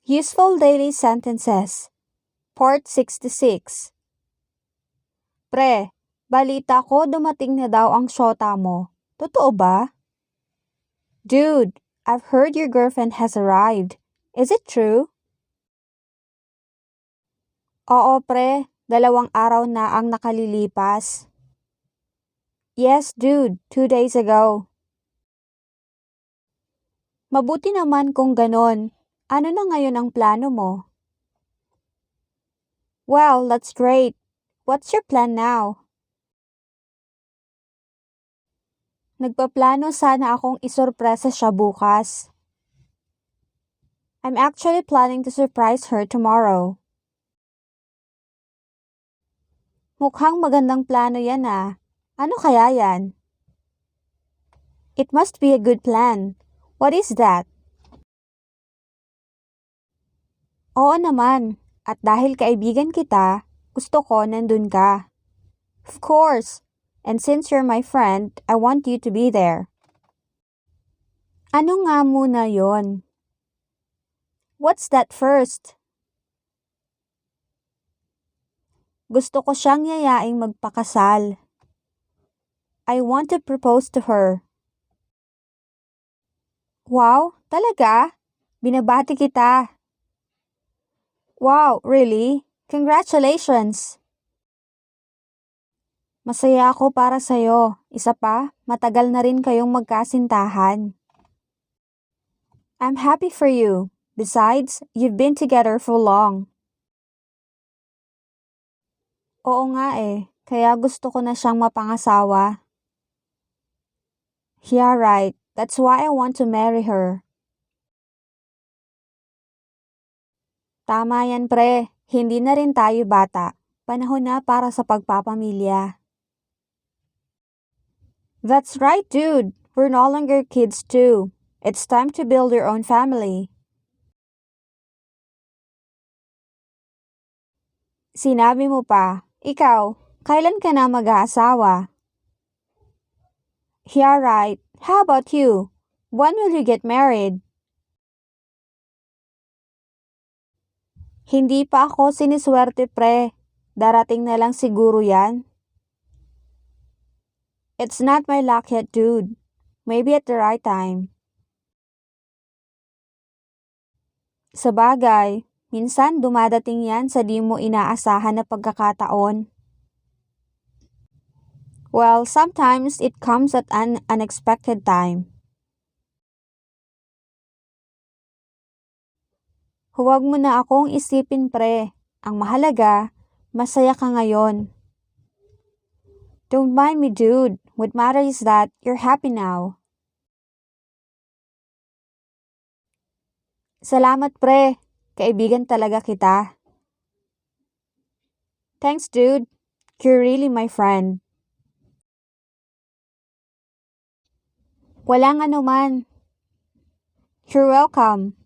Useful Daily Sentences, Part 66. Pre, balita ko dumating na daw ang syota mo. Totoo ba? Dude, I've heard your girlfriend has arrived. Is it true? Oo pre, 2 araw na ang nakalilipas. Yes dude, 2 days ago. Mabuti naman kung ganon. Ano na ngayon ang plano mo? Well, that's great. What's your plan now? Nagpaplano sana akong isurpresa siya bukas. I'm actually planning to surprise her tomorrow. Mukhang magandang plano yan ah. Ano kaya yan? It must be a good plan. What is that? Oo naman. At dahil kaibigan kita, gusto ko nandun ka. Of course. And since you're my friend, I want you to be there. Ano nga muna yon? What's that first? Gusto ko siyang yayaing magpakasal. I want to propose to her. Wow, talaga? Binabati kita. Wow, really? Congratulations! Masaya ako para sa'yo. Isa pa, matagal na rin kayong magkasintahan. I'm happy for you. Besides, you've been together for long. Oo nga eh, kaya gusto ko na siyang mapangasawa. Yeah, right. That's why I want to marry her. Tama yan pre, hindi na rin tayo bata. Panahon na para sa pagpapamilya. That's right dude, we're no longer kids too. It's time to build your own family. Sinabi mo pa, ikaw, kailan ka na mag-aasawa? Yeah right, how about you? When will you get married? Hindi pa ako siniswerte pre. Darating na lang siguro yan. It's not my luck yet, dude. Maybe at the right time. Sabagay, minsan dumadating yan sa di mo inaasahan na pagkakataon. Well, sometimes it comes at an unexpected time. Huwag mo na akong isipin pre. Ang mahalaga, masaya ka ngayon. Don't mind me dude. What matters is that you're happy now. Salamat pre. Kaibigan talaga kita. Thanks dude. You're really my friend. Walang anuman. You're welcome.